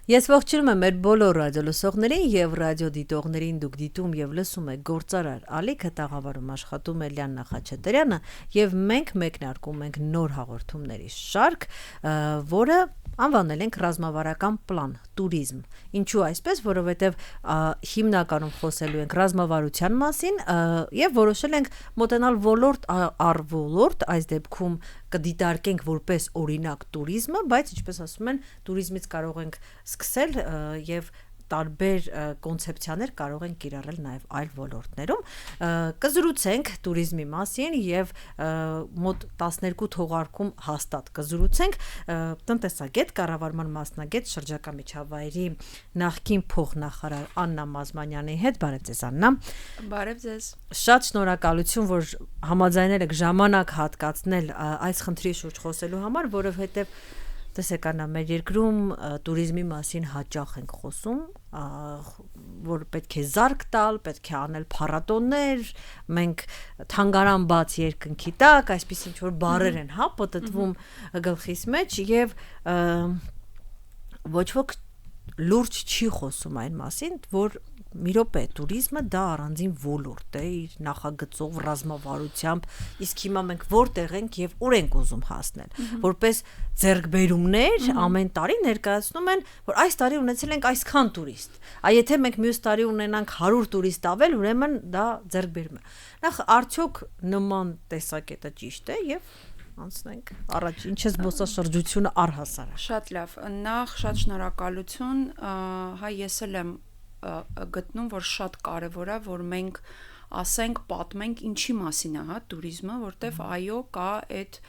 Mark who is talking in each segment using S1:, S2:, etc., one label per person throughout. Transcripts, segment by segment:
S1: Ես ողջունում եմ մեր բոլոր ռադիոլսողներին եւ ռադիոդիտողներին դուք դիտում եւ լսում եք Գործարար Ալիքը տաղավարում աշխատում է Լիան Նախաչատրյանը եւ մենք մեկնարկում ենք նոր հաղորդումների շարք, որը անվանել ենք ռազմավարական պլան, տուրիզմ։ Ինչու այսպես, որովհետև հիմնականում խոսելու ենք ռազմավարության մասին եւ որոշել ենք մոտենալ ոլորտ առ ոլորտ, այս դեպքում կդիտարկենք որպես օրինակ տուրիզմը, բայց ինչպես ասում են, տուրիզմից կարող ենք սկսել եւ տարբեր կոնցեպցիաներ կարող են կիրառել նաև այլ ոլորտներում կզրուցենք տուրիզմի մասին եւ մոտ 12 թողարկում հաստատ կզրուցենք տնտեսագետ, կառավարման մասնագետ, շրջակա միջավայրի նախկին փոխնախարար Աննա Մազմանյանի հետ։ Բարև ձեզ, Աննա։
S2: Բարև ձեզ։
S1: Շատ շնորհակալություն, որ համաձայնել եք ժամանակ հատկացնել այս խնդրի շուրջ խոսելու համար, որովհետեւ տեսեք, Աննա, մեր երկրում տուրիզմի մասին հաճախ ենք խոսում, որ պետք է զարկ տալ, պետք է անել փառատոններ, մենք թանգարան բաց երկնքի տակ, այսպես ինչ որ բառեր են, հա, պտտվում գլխիս մեջ եւ ոչ ոք լուրջ չի խոսում այն մասին, որ մի րոպե տուրիզմը դա առանձին ոլորտ է իր նախագծով, ռազմավարությամբ, իսկ հիմա մենք որտեղ ենք եւ ուր ենք ուզում հասնել, որպես ձեռքբերումներ ամեն տարի ներկայացնում են, որ այս տարի ունեցել ենք այսքան տուրիստ, եթե մենք մյուս տարի ունենանք 100 տուրիստ ավել, ուրեմն դա ձեռքբերում է։ Նախ արդյոք նման տեսակետը ճիշտ է եւ անցնենք առաջ, ինչ է զբոսաշրջությունը առհասարակ։
S2: Շատ լավ, նախ շատ շնորհակալություն, հա ես էլ եմ գտնում, որ շատ կարևոր է, որ մենք ասենք, պատմենք ինչի մասին է, հա, տուրիզմը, որտեվ այո, կա այդ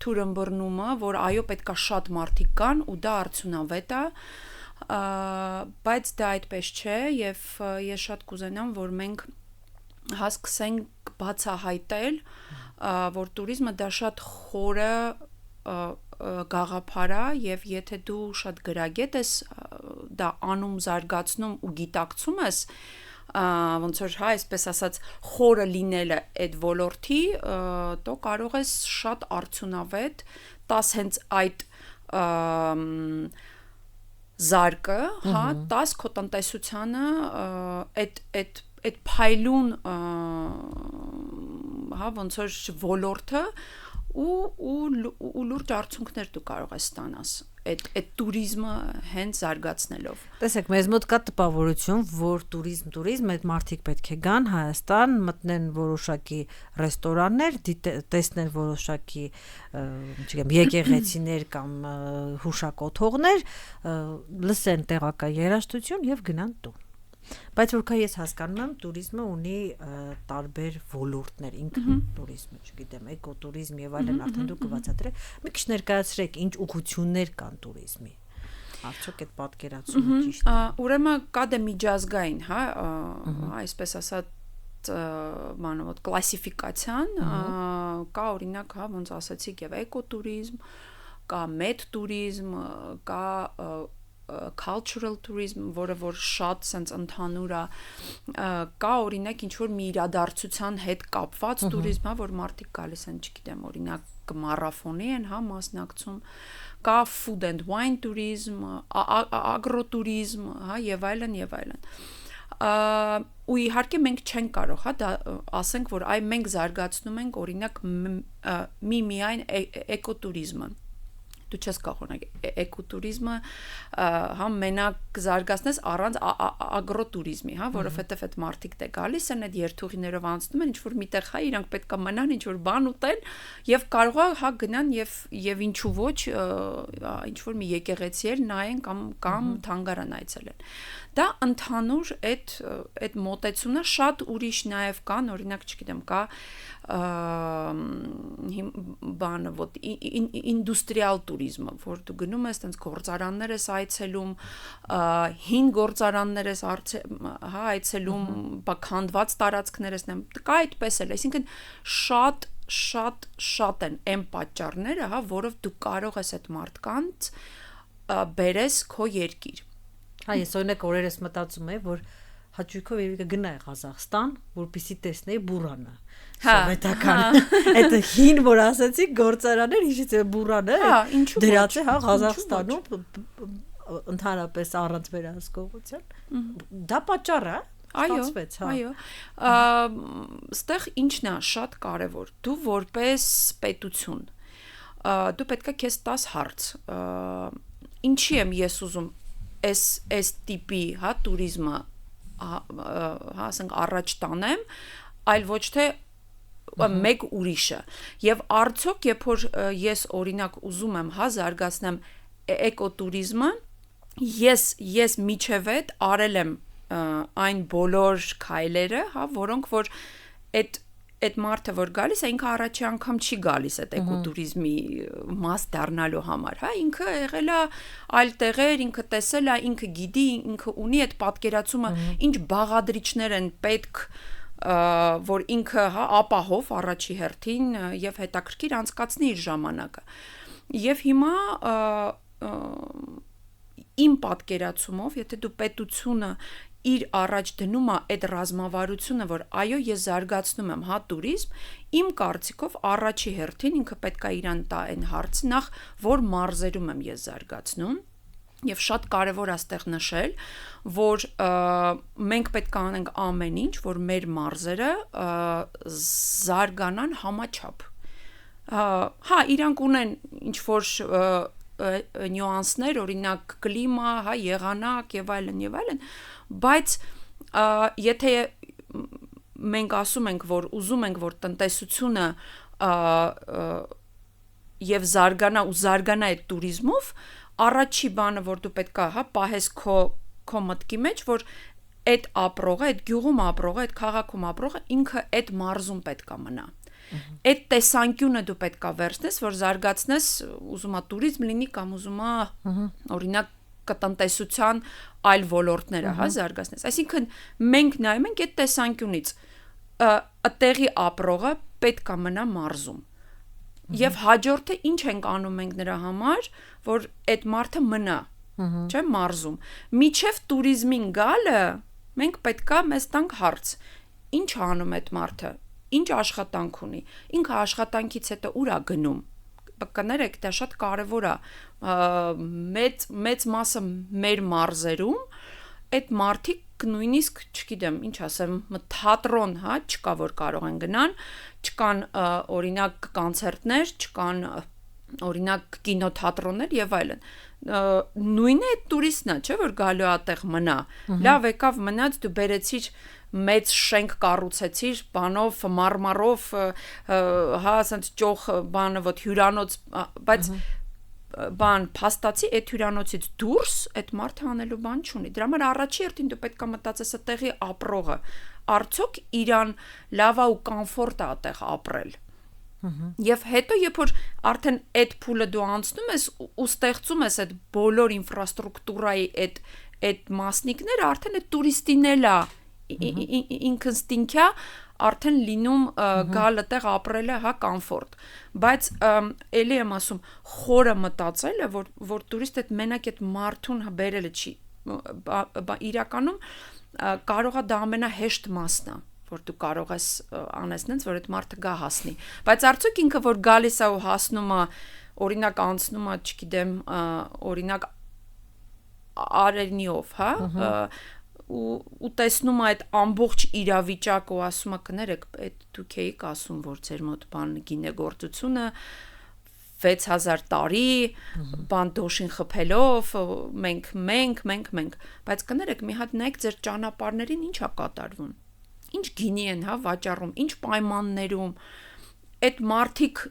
S2: թուրըմբռնումը, որ այո, պետքա շատ մարդիկ կան ու դա արդյունավետ է, բայց դա այդպես չէ եւ ես շատ կուզենամ, որ մենք հասկսենք բացահայտել, որ տուրիզմը դա շատ խորը գաղափար է եւ եթե դու շատ գրագետ ես դա անում, զարգացնում ու գիտակցում ես, ոնց որ հա, այսպես ասած, խորը լինելը այդ ոլորտի, то կարող ես շատ արդյունավետ տաս հենց այդ զարկը, հա, տաս քո տնտեսությանը այդ փայլուն հա, ոնց որ ոլորտը ու լուրջ արդյունքներ դու կարող ես ստանաս այդ տուրիզմը հենց զարգացնելով։
S1: Տեսեք, մեզ մոտ կա տպավորություն, որ տուրիզմ, այդ մարդիկ պետք է գան Հայաստան, մտնեն որոշակի ռեստորաններ, տեսնեն որոշակի, չգիտեմ, եկեղեցիներ կամ հուշակոթողներ, լսեն տեղական երաժշտություն եւ գնան տուն։ Բայց որքան ես հասկանում եմ, տուրիզմը ունի տարբեր ոլորտներ, ինքն տուրիզմը, չգիտեմ, էկոտուրիզմ եւ այլն, արդեն դուք կբացատրեք։ Մի քիչ ներկայացրեք, ինչ ուղղություններ կան տուրիզմի։ Արդյոք այդ պատկերացումը ճիշտ է։
S2: Ուրեմն կա դե միջազգային, հա, այսպես ասած մանավանդ կլասիֆիկացիան, կա օրինակ, հա, ոնց ասացիք, եւ էկոտուրիզմ, կա մեդտուրիզմ, կա cultural tourism, որը որ շատ sense ընդհանուր է, կա օրինակ ինչ որ մի իրադարձության հետ կապված տուրիզմ, հա, որ մարդիկ գալիս են, չգիտեմ, օրինակ մարաֆոնի են, հա, մասնակցում, կա food and wine tourism, ագրոտուրիզմ, հա, եւ այլն եւ այլն։ Ու իհարկե մենք չենք կարող, հա, դա ասենք, որ այ մենք զարգացնում ենք օրինակ միայն էկոտուրիզմը։ Դու չես կարող օրինակ էկոտուրիզմը հա մենակ զարգացնես առանց ագրոտուրիզմի, հա, որովհետև այդ մարդիկ դե գալիս են այդ երթուղիներով անցնում են, ինչ որ միտեղ հա իրանք պետքա մնան, ինչ որ բան ուտեն եւ կարող է հա գնան եւ ինչու ոչ ինչ որ մի եկեղեցի նայեն կամ թանգարան այցելեն։ Դա ընդհանուր այդ մոտեցումն է, շատ ուրիշ նաև կան, օրինակ, չգիտեմ, կա բանը, ոտ ինդուստրիալ տուրիզմը, որ դու գնում ես, տենց գործարաններ ես այցելում, հին գործարաններ ես հա, այցելում, քանդված տարածքներ ես նայում, կա այդպես էլ, այսինքն շատ են այն պատճառները, հա, որով դու կարող ես այդ մարդկանց բերես քո երկիր։
S1: Հա, ես օրինակ օրերս մտածում եմ, որ հաճույքով երբ գնայի Ղազախստան, որպեսզի տեսնեի բուրանը։ Սովետական այդ հին որ ասացի գործարաններ հիշեցի բուրանը դրած է հա Ղազախստանում ընդհանրապես առանց վերահսկողության դա պատճառ է ստացվեց հա
S2: այո ստեղ ինչն է շատ կարևոր դու որպես պետություն դու պետք է քեզ տաս հարց ինչի եմ ես ուզում այս տիպի հա туриզմը հա ասենք առաջ տանեմ այլ ոչ թե մեկ ուրիշը եւ արդյոք երբ որ ես օրինակ ուզում եմ հա զարգացնեմ էկոտուրիզմը ես միջև այդ արել եմ այն բոլոր քայլերը հա որոնք որ այդ մարդը որ գալիս է ինքը առաջի անգամ չի գալիս այդ էկոտուրիզմի մաս դառնալու համար հա ինքը եղել է այլ տեղեր ինքը տեսել է ինքը գիտի ինքը ունի այդ պատկերացումը ինչ բաղադրիչներ են պետք որ ինքը հա ապահով առաջի հերթին եւ հետաքրքիր անցկացնի իր ժամանակը եւ հիմա իմ պատկերացումով եթե դու պետությունը իր առաջ դնում է այդ ռազմավարությունը որ այո ես զարգացնում եմ հա туриզմ իմ կարծիքով առաջի հերթին ինքը պետք է իրան տա այն հարցը նախ որ մարզերում եմ ես զարգացնում եւ շատ կարեւոր է այստեղ նշել որ մենք պետք է անենք ամեն ինչ որ մեր մարզերը զարգանան համաչափ հա իրանք ունեն ինչ որ նյուանսներ օրինակ կլիմա հա եղանակ եւ այլն բայց եթե մենք ասում ենք որ ուզում ենք որ տնտեսությունը եւ զարգանա այդ туриզմով առաջի բանը որ դու պետք է հա պահես քո մտքի մեջ որ այդ ապրողը այդ գյուղում ապրողը այդ քաղաքում ապրողը ինքը այդ մարզում պետք է մնա այդ տեսանկյունը դու պետք է վերցնես որ զարգացնես ուզում է туриզմ լինի կամ ուզում է օրինակ տնտեսության այլ ոլորտները հա զարգացնես այսինքն մենք նայում ենք այդ տեսանկյունից այդտեղի ապրողը պետք է մնա մարզում եւ հաջորդը ինչ ենք անում մենք նրա համար որ այդ մարդը մնա չէ մարզում միջև туриզմին գալը մենք պետք է մեզ տանք հարց ինչ անում այդ մարդը ինչ աշխատանք ունի ինքը աշխատանքից հետո ուր է գնում կներեք դա շատ կարևոր է մեծ մասը մեր մարզերում այդ մարդիկ նույնիսկ չգիտեմ ինչ ասեմ թատրոն հա չկա որ կարող են գնան չկան օրինակ կոնցերտներ չկան օրինակ կինոթատրոններ եւ այլն նույնը այդ туриստն է չէ որ գալու է այդտեղ մնա լավ եկավ մնաց դու բերեցիր մեծ շենք կառուցեցիր բանով մարմարով հա ասած ճոխ բանը ոտ հյուրանոց բայց բան փաստացի այդ հյուրանոցից դուրս այդ մարդը անելու բան չունի դրա համար առաջի հերթին դու պետք է մտածես այդտեղի ապրողը արդյոք իրան լավա ու կոմֆորտ է այդտեղ ապրել եւ հետո երբ որ արդեն այդ փուլը դու անցնում ես ու ստեղծում ես այդ բոլոր ինֆրաստրուկտուրայի այդ մասնիկները արդեն այդ туриստին էլ է ինքնստինքյա արդեն լինում գալ այդտեղ ապրելը հա կոմֆորտ բայց էլի եմ ասում խորը մտածելը որ турист այդ մենակ այդ մարդուն բերելը չի իրականում կարող է դա ամենահեշտ մասն է որ դու կարող ես անես նենց որ այդ մարդը գա հասնի բայց արդյոք ինքը որ գալիս է ու հասնում է օրինակ անցնում է չգիտեմ օրինակ արենիով հա ու տեսնում է այդ ամբողջ իրավիճակը ու ասում է կներեք այդ դուք եք ասում որ ձեր մոտ բան գինեգործությունը 6000 տարի բան դոշին խփելով մենք բայց կներեք մի հատ նայեք ձեր ճանապարհներին ինչ է կատարվում ինչ գինի են հա վաճառում ինչ պայմաններում այդ մարդիկ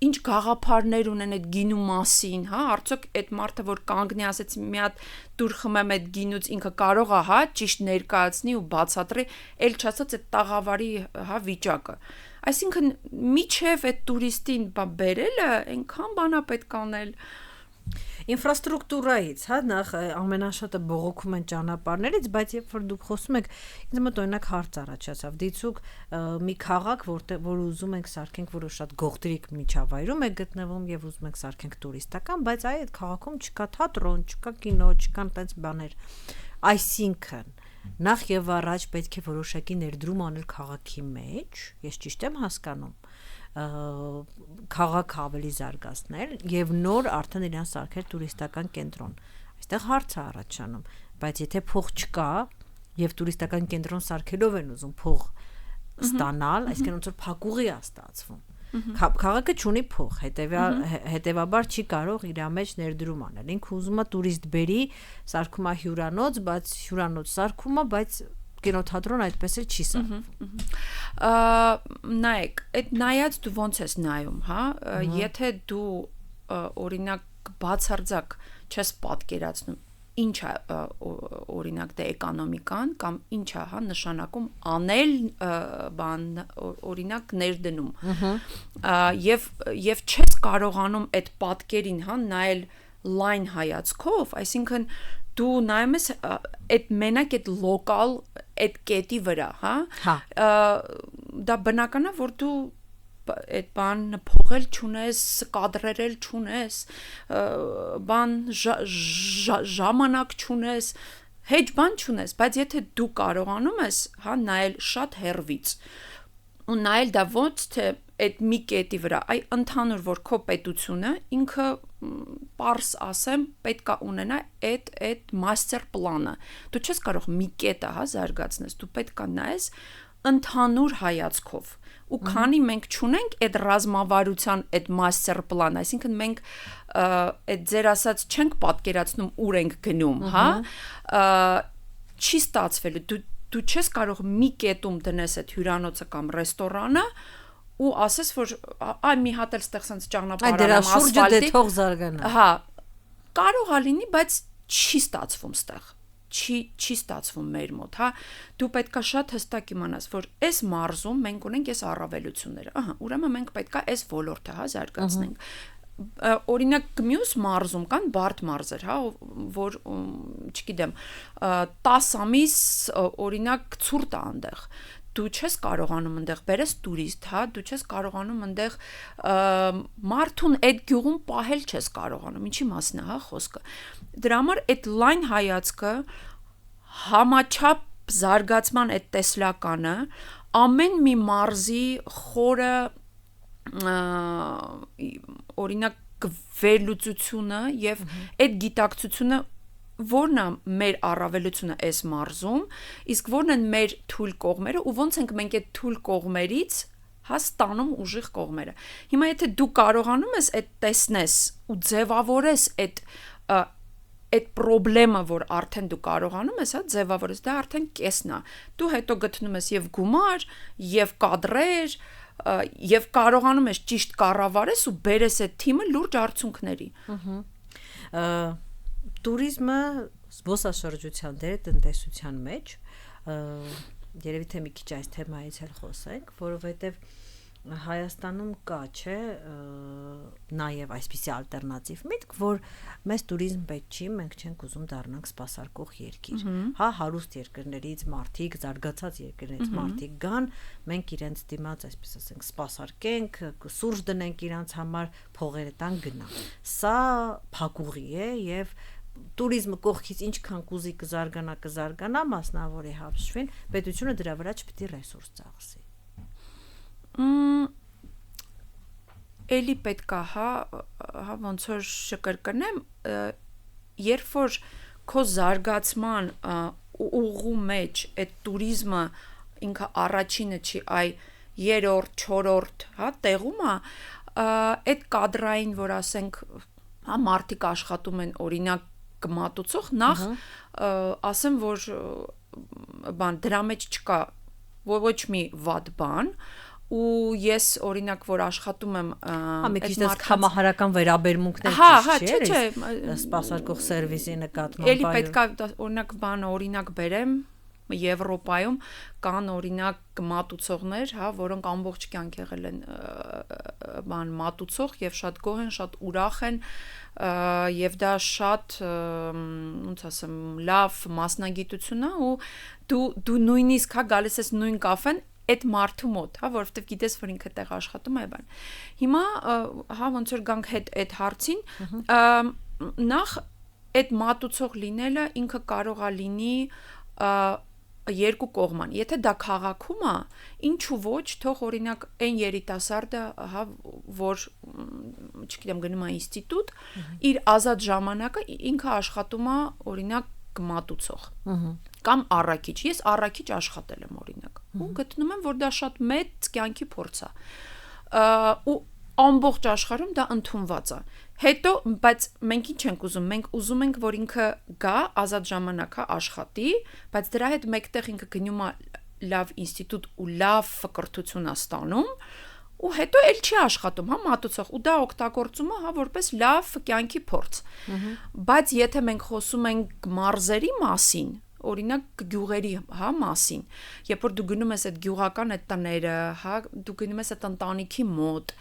S2: ինչ գաղափարներ ունեն այդ գինու մասին, հա, արդյոք այդ մարդը որ կանգնի ասեց մի հատ դուր խմեմ այդ գինուց ինքը կարող է, հա, ճիշտ ներկայացնի ու բացատրի, ել չասած այդ տաղավարի, հա, վիճակը։ Այսինքն միջև այդ туриստին բերելը այնքան բան է պետք անել
S1: ինֆրաստրուկտուրայից, հա, նախ ամենաշատը բողոքում են ճանապարհներից, բայց երբ որ դուք խոսում եք, ինձ մոտ օրինակ հարց առաջացավ, դիցուկ մի քաղաք, որ ուզում ենք սարքենք, որը շատ գողտրիկ միջավայրում է գտնվում եւ ուզում ենք սարքենք տուրիստական, բայց այդ քաղաքում չկա թատրոն, չկա կինո, չկան տենց բաներ։ Այսինքն նախ եւ առաջ պետք է որոշակի ներդրում անել քաղաքի մեջ, ես ճիշտ եմ հասկանում, քաղաք ավելի զարգացնել եւ նոր արդեն իրան սարքել տուրիստական կենտրոն։ Այստեղ հարց է առաջանում, բայց եթե փող չկա եւ տուրիստական կենտրոն սարքելով են ուզում փող ստանալ, այսինքն ոնց որ փակուղի է ստացվում։ Քաղաքը չունի փող, հետեւաբար չի կարող իր մեջ ներդրում անել։ Ինքը ուզում է տուրիստ բերի, սարքում է հյուրանոց, բայց հյուրանոց սարքում է, բայց կինոթատրոն այդպես էլ չի սարքում։
S2: Նայեք, այդ նայած դու ոնց ես նայում, հա, եթե դու օրինակ բացարձակ չես պատկերացնում ինչ է օրինակ դե էկոնոմիկան կամ ինչ է հա նշանակում անել բան օրինակ ներդնում եւ չես կարողանում այդ պատկերին հա նայել լայն հայացքով, այսինքն դու նայում ես այդ մենակ այդ լոկալ այդ կետի վրա, հա դա բնական է որ դու այդ բան փողել չունես, կադրերել չունես, բան ժամանակ չունես, հեչ բան չունես, բայց եթե դու կարողանում ես, հա, նայել շատ հեռվից ու նայել դա ոնց թե այդ մի կետի վրա, այ ընդհանուր որ քո պետությունը ինքը պարզ ասեմ պետք է ունենա այդ master plan-ը։ Դու չես կարող մի կետը, հա, զարգացնես, դու պետք է նայես ընդհանուր հայացքով ու քանի մենք չունենք այդ ռազմավարության այդ master plan, այսինքն մենք այդ ձեր ասած չենք պատկերացնում ուր ենք գնում, հա, չի ստացվելու, դու չես կարող մի կետում դնես այդ հյուրանոցը կամ ռեստորանը ու ասես որ այ մի հատ էլ ստեղ sense ճանապարհ
S1: եմ ասֆալտի, դե թող զարգանա։
S2: Հա, կարող է լինի, բայց չի ստացվում ստեղ։ Չի ստացվում մեր մոտ, հա, դու պետքա շատ հստակ իմանաս, որ այս մարզում մենք ունենք այս առավելությունները, ահա, ուրեմն մենք պետքա այս ոլորտը, հա, զարգացնենք, օրինակ մյուս մարզում կան բարդ մարզեր, հա, որ, չգիտեմ, 10 ամիս, օրինակ ցուրտ է այնտեղ, դու չես կարողանում այնտեղ բերես տուրիստ, հա, դու չես կարողանում այնտեղ մարդուն այդ գյուղում պահել չես կարողանում, ինչի մասն է, հա, խոսքը։ Դրա համար այդ լայն հայացքը համաչափ զարգացման այդ տեսլականը ամեն մի մարզի խորը օրինակ վերլուծությունը եւ այդ գիտակցությունը որն է մեր առավելությունը այս մարզում, իսկ որն են մեր թույլ կողմերը ու ոնց ենք մենք այդ թույլ կողմերից հա ստանում ուժիղ կողմերը։ Հիմա եթե դու կարողանում ես այդ տեսնես ու ձևավորես այդ խնդրեմը, որ արդեն դու կարողանում ես, հա, ձևավորես, դա արդեն կեսն է։ Դու հետո գտնում ես եւ գումար, եւ կադրեր, եւ կարողանում ես ճիշտ կառավարես ու բերես այդ թիմը լուրջ արդյունքների։
S1: Տուրիզմը զբոսաշրջության դերը տնտեսության մեջ, երևի թե մի քիչ այս թեմայից էլ խոսենք, որովհետև Հայաստանում կա, չէ, նաև այսպիսի ալտերնատիվ միտք, որ մեզ տուրիզմ պետք չի, մենք չենք ուզում դառնանք սպասարկող երկիր։ Հա, հարուստ երկրներից մարդիկ, զարգացած երկրներից մարդիկ գան, մենք իրենց դիմաց, այսպես ասենք, սպասարկենք, սուրճ դնենք իրանց համար, փողերը տան գնան։ Սա փակուղի է եւ տուրիզմը կողքից ինչքան կուզի կզարգանա, մասնավորի հապշվին, պետությունը դրա վրա չպետք է ռեսուրս ծախսի։
S2: Էլի պետք է, հա, ոնց որ շկրկնեմ, երբ որ քո զարգացման ուղու մեջ այդ տուրիզմը ինքը առաջինը չի, այ երրորդ, չորրորդ, հա, տեղում է, այդ կադրային, որ ասենք, հա, մարդիկ աշխատում են օրինակ կմատուցող, նախ ասեմ, որ բան դրա մեջ չկա ոչ մի վատ բան, ու ես օրինակ որ աշխատում եմ
S1: մի քիչ դες համահարական վերաբերմունքներ
S2: չէ,
S1: սպասարկող սերվիսի նկատմամբ
S2: էլի պետք է օրինակ բերեմ Եվրոպայում կան օրինակ մատուցողներ, հա, որոնք ամբողջ կյանք եղել են բան մատուցող եւ շատ գոհ են, շատ ուրախ են եւ դա շատ ոնց ասեմ լավ մասնագիտություն է ու դու նույնիսկ հա գալիս ես նույն կաֆեն այդ մարդու մոտ, հա, որովհետև գիտես, որ ինքը տեղ աշխատում է բան։ Հիմա հա ոնց որ գանք այդ հարցին, նախ այդ մատուցող լինելը ինքը կարող է լինի երկու կողման։ Եթե դա քաղաքում է, ինչու ոչ, թող օրինակ այն երիտասարդը, հա, որ չգիտեմ, գնում է ինստիտուտ, իր ազատ ժամանակը ինքը աշխատում է օրինակ մատուցող։ Կամ առաքիչ։ Ես առաքիչ աշխատել եմ օրինակ։ Ու գտնում եմ, որ դա շատ մեծ կյանքի փորձ է։ Ու ամբողջ աշխարհում դա ընդունված է։ Հետո, բայց մենք ինչ ենք ուզում։ Մենք ուզում ենք, որ ինքը գա, ազատ ժամանակը աշխատի, բայց դրա հետ մեկտեղ ինքը գնում է լավ ինստիտուտ ու լավ կրթություն է ստանում, ու հետո էլ չի աշխատում, հա, մատուցող, ու դա օգտագործում է, հա, որպես լավ կյանքի փորձ։ Բայց եթե մենք խոսում ենք մարզերի մասին, օրինակ գյուղերի, հա, մասին, երբ որ դու գնում ես այդ գյուղական այդ տները, հա, դու գնում ես այդ ընտանիքի մոտ,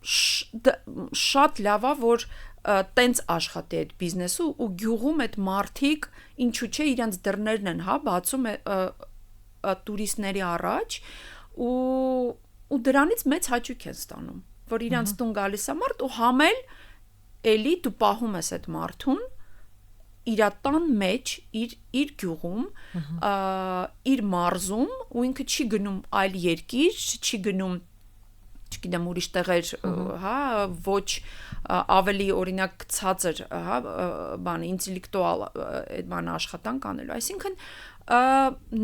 S2: շատ լավ է, որ տենց աշխատի այդ բիզնեսը ու գյուղում այդ մարդիկ ինչու՞ չէ իրանց դռներն են, հա, բացում տուրիստների առաջ ու դրանից մեծ հաճույք են ստանում, որ իրանց տուն գալիս է մարդ ու համել էլի դու պահում ես այդ մարդուն իր տան մեջ, իր գյուղում, իր մարզում ու ինքը չի գնում այլ երկիր, չի գնում չգիտեմ ուրիշ տեղեր, հա, ոչ ավելի օրինակ ցածր, հա, բան ինտելեկտուալ այդ բան աշխատանք անելու, այսինքն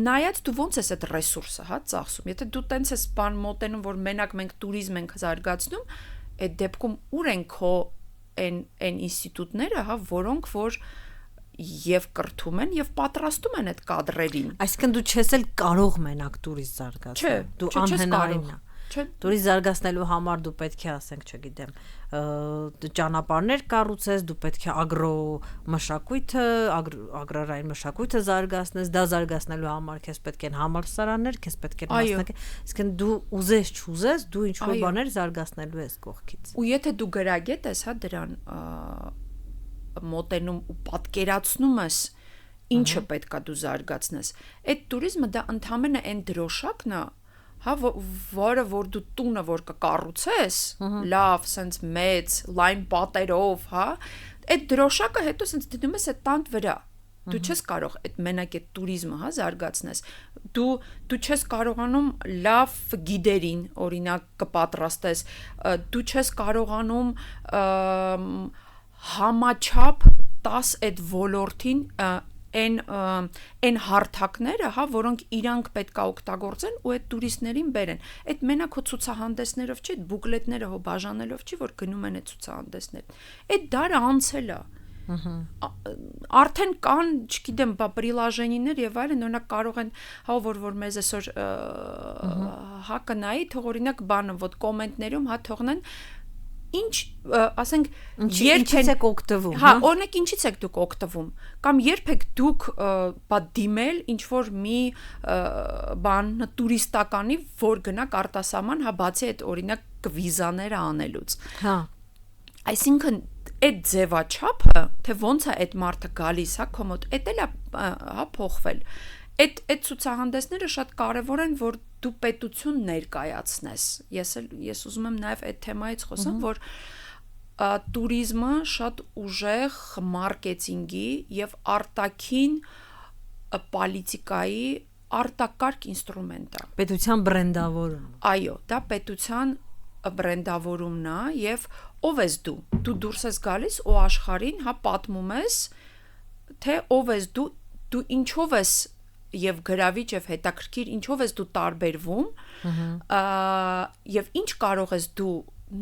S2: նայած դու ոնց ես այդ ռեսուրսը, հա, ծախսում, եթե դու տենց ես բան մոտենում, որ մենակ մենք տուրիզմ ենք զարգացնում, այդ դեպքում ուր են քո այն ինստիտուտները, հա, որոնք որ եւ կրթում են եւ պատրաստում են այդ կադրերին։
S1: Այսինքն դու չես էլ կարող մենակ տուրիզմ զարգացնել, դու անհնարին է։ Տուրիզմ զարգացնելու համար դու պետք է ասենք, չգիտեմ, ճանապարհներ կառուցես, դու պետք է ագրո մշակույթը, ագրարային մշակույթը զարգացնես, դա զարգացնելու համար քեզ պետք են համալսարաններ, քեզ պետք են մասնակից, այսինքն դու ուզես չուզես, դու ինչ որ բաներ զարգացնելու ես կողքից։
S2: Ու եթե դու գրագետ ես, հա, դրան մոտենում ու պատկերացնում ես ինչը պետքա դու զարգացնես, այդ տուրիզմը դա ընդհանրապես այն դրոշակն է, հա, որը որ դու տունը որ կկառուցես, լավ, սենց մեծ, լայն պատերով, հա, այդ դրոշակը հետո սենց դնում ես այդ տանտ վրա։ Դու չես կարող այդ մենակ այդ տուրիզմը, հա, զարգացնես։ Դու չես կարողանում լավ գիդերին, օրինակ, կպատրաստես, դու չես կարողանում համաչափ 10 այդ ոլորտին այն հարթակները, հա, որոնք իրանք պետք է օգտագործեն ու այդ տուրիստներին բերեն։ Այդ մենակ հո ցուցահանդեսներով չի, բուկլետները հո բաժանելով չի, որ գնում են այդ ցուցահանդեսներ։ Այդ դարը անցել է։ Արդեն կան, չգիտեմ, պրիլաժենիներ եւ այլն, օրինակ կարող են, հա, որ մեզ այսօր հա կնայի, թող օրինակ բանը, ոտ կոմենտներում հա թողնեն ինչ, ասենք,
S1: ինչից եք օգտվում,
S2: հա, օրինակ ինչից եք դուք օգտվում, կամ երբ եք դուք դիմել ինչ-որ մի բան տուրիստականի, որ գնաք արտասահման, հա, բացի այդ օրինակ վիզաները անելուց։
S1: Հա։
S2: Այսինքն այդ ձևաչափը, թե ոնց է այդ մարդը գալիս, հա, քո մոտ, էդ էլ է, հա, փոխվել։ Այդ ցուցահանդեսները շատ կարևոր են, որ դու պետություն ներկայացնես։ Ես ուզում եմ նաև այդ թեմայից խոսեմ, որ տուրիզմը շատ ուժեղ մարքեթինգի եւ արտաքին պոլիտիկայի արտակարգ ինստրումենտ է։
S1: Պետության բրենդավորում։
S2: Այո, դա պետության բրենդավորումն է եւ ով ես դու։ Դու դուրս ես գալիս ու աշխարհին, հա, պատմում ես, թե ով ես դու, դու ինչով ես եւ գրավիչ եւ հետաքրքիր ինչով ես դու տարբերվում եւ ինչ կարող ես դու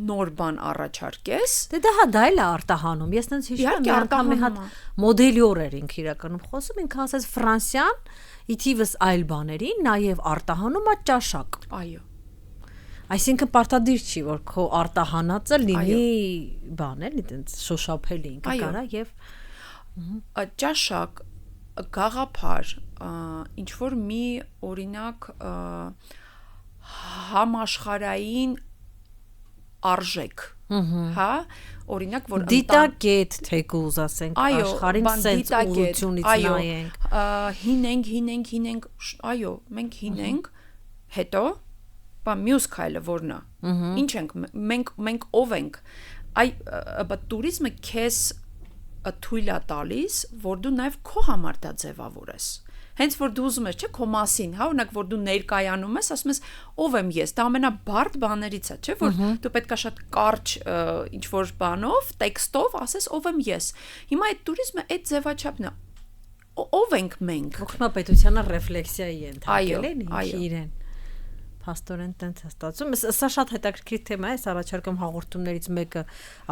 S2: նոր բան առաջարկես։
S1: Դա էլ է արտահանում։ Ես նենց հիշում եմ, մի անգամ մի հատ մոդելի օր էր ինքը իրականում խոսում, ինքը ասեց Ֆրանսիան իթիվս այլ բաների նաեւ արտահանում է ճաշակ։
S2: Այո։
S1: Այսինքն պարտադիր չի, որ քո արտահանածը լինի բան էլի, տենց շոշափելի ինքը կարա եւ
S2: ճաշակ գաղափար, ինչ որ մի օրինակ համաշխարհային արժեք, հա, օրինակ որ
S1: դիտակետ թեկուզ ասենք աշխարհին sense ուղղությունից նայենք,
S2: հինենք, այո, մենք հինենք, հետո բան մյուս քայլը որն է, ինչ ենք, մենք ով ենք, տուրիզմը քեզ թույլ է տալիս, որ դու նաև քո համար դա ձևավորես։ Հենց որ դու ուզում ես, չէ, քո մասին, հա, օրինակ որ դու ներկայանում ես, ասում ես, ով եմ ես, դա ամենաբարդ բաներից է, չէ, որ դու պետքա շատ կարճ ինչ որ բանով, տեքստով ասես, ով եմ ես։ Հիմա այդ տուրիզմը այդ ձևաչափն է։ Ով ենք մենք։
S1: Օգնապետությանը ռեֆլեքսիայի ենթարկել են իրեն։ Փաստորեն տենց է ստացվում։ Սա շատ հետաքրքիր թեմա է, այս առաջարկում հաղորդումներից մեկը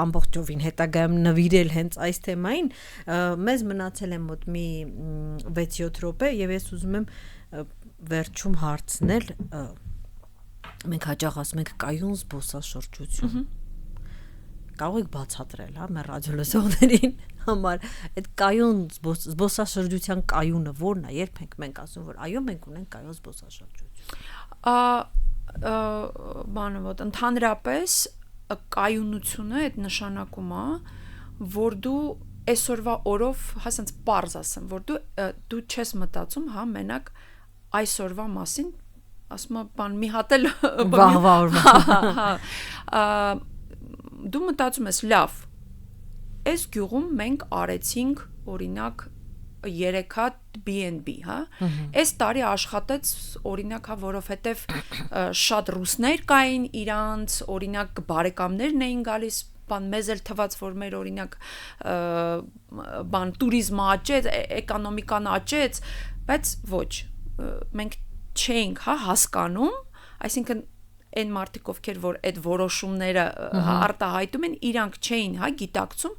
S1: ամբողջովին հետագայում նվիրել հենց այս թեմային։ Մեզ մնացել է մոտ մի 6-7 րոպե եւ ես ուզում եմ վերջում հարցնել, մենք հաճախ ասում ենք կայուն զբոսաշրջություն։ Կարող եք բացատրել, հա, մեր ռադիոլսողներին համար այդ կայուն զբոսաշրջության կայունը ո՞րն է, երբ ենք ասում, որ այո, մենք ունենք կայուն զբոսաշրջություն։
S2: Բանը ոտ ընդհանրապես կայունությունը այդ նշանակում է, որ դու այսօրվա օրով, հա, ասենց պարզ ասեմ, որ դու չես մտածում, հա, մենակ այսօրվա մասին, ասում եմ, բան մի հատ էլ
S1: վաղվա օրվա։
S2: Դու մտածում ես, լավ, այս գյուղում մենք արեցինք, օրինակ 3 հատ B&B, հա, այս տարի աշխատեց, օրինակ, հա, որովհետև շատ ռուսներ կային իրանց, օրինակ բարեկամներն էին գալիս, բան մեզ էլ թված, որ մեր օրինակ բան տուրիզմը աճեց, էկոնոմիկան աճեց, բայց ոչ, մենք չենք, հա, հասկանում, այսինքն այն մարդիկ, ովքեր որ այդ որոշումները արտահայտում են, իրանք չէին, հա, գիտակցում,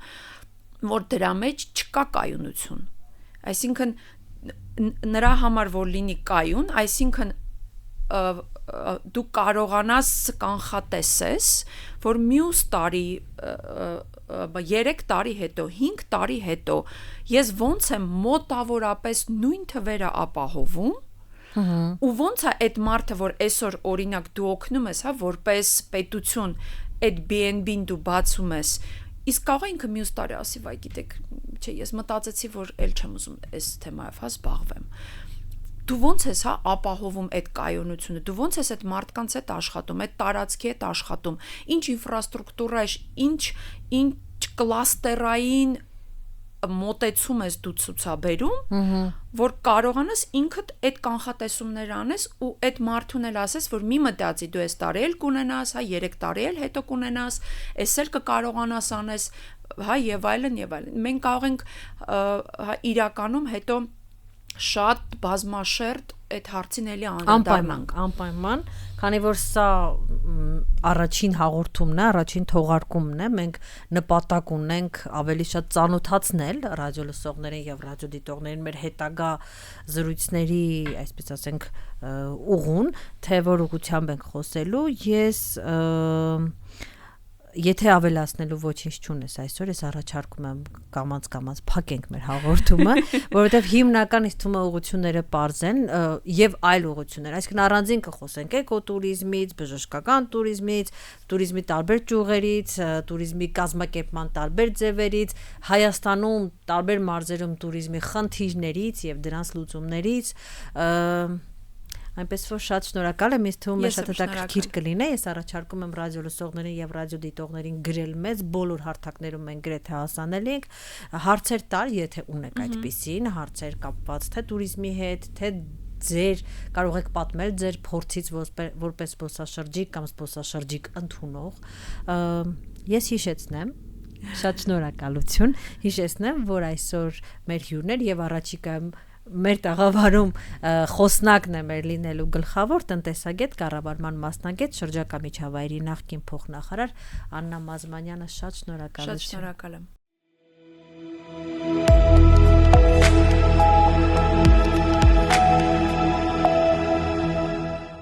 S2: որ դրա մեջ չկա կայունություն։ Այսինքն նրա համար որ լինի կայուն, այսինքն դու կարողանաս կանխատեսես, որ մյուս տարի 3 տարի հետո, 5 տարի հետո ես ոնց եմ մոտավորապես նույն թվերը ապահովում, ու ոնց է այդ մարդը, որ այսօր օրինակ դու օգնում ես, հա, որպես պետություն այդ B&B-ն դու բացում ես, իսկ կարող է ինքը մյուս տարի ասի, վայ, գիտեք, չէ, ես մտածեցի, որ էլ չեմ ուզում այս թեմայով, հա, զբաղվեմ։ Դու ոնց ես, հա, ապահովում այդ կայունությունը, դու ոնց ես այդ մարդկանց հետ աշխատում, այդ տարածքի հետ աշխատում, ինչ ինֆրաստրուկտուրա է, ինչ կլաստերային մոտեցում ես դու ցուցաբերում, որ կարողանաս ինքդ այդ կանխատեսումներ անես ու այդ մարդուն էլ ասես, որ մի մտածի դու այս տարի էլ կունենաս, հա, 3 տարի էլ հետո կունենաս, այս էլ կկարողանաս անես, հա, եւ այլն եւ այլն։ Մենք կարող ենք հա, իրականում հետո շատ բազմաշերտ այդ հարցին էլի անդրադառնանք,
S1: անպայման, քանի որ սա առաջին հաղորդումն է, առաջին թողարկումն է, մենք նպատակ ունենք ավելի շատ ծանոթացնել ռադիոլսողներին եւ ռադիոդիտողներին մեր հետագա զրույցների, այսպես ասենք, ուղուն, թե որ ուղղությամբ ենք խոսելու, ես եթե ավելացնելու ոչինչ չունես այսօր, ես առաջարկում եմ կամաց փակենք մեր հաղորդումը, որովհետև հիմնական իսկ թվում է ուղղությունները པարզ են եւ այլ ուղղություններ, այսինքն առանձին կխոսենք էկոտուրիզմից, բժշկական տուրիզմից, տուրիզմի տարբեր ճյուղերից, տուրիզմի կազմակերպման տարբեր ձևերից, Հայաստանում տարբեր մարզերում տուրիզմի խնդիրներից եւ դրանց լուծումներից, այնպես որ շատ շնորհակալ եմ, ինձ թվում է շատ հետաքրքիր կլինի, ես առաջարկում եմ ռադիոլսողներին եւ ռադիոդիտողներին գրել մեզ, բոլոր հարթակներում մենք գրեթե հասանելի ենք, հարցեր տալ, եթե ունեք այդպիսին, հարցեր կապված թե տուրիզմի հետ, թե ձեր կարող եք պատմել ձեր փորձից որպես զբոսաշրջիկ կամ զբոսաշրջիկ ընդունող, ես հիշեցնեմ, շատ շնորհակալություն, հիշեցնեմ, որ այսօր մեր հյուրն էր եւ առաջիկայում մեր տաղավարում խոսնակն է մեր լինելու գլխավոր տնտեսագետ, կառավարման մասնագետ, շրջակա միջավայրի նախկին փոխնախարար Աննա Մազմանյանը, շատ շնորհակալություն։
S2: Շատ շնորհակալ եմ։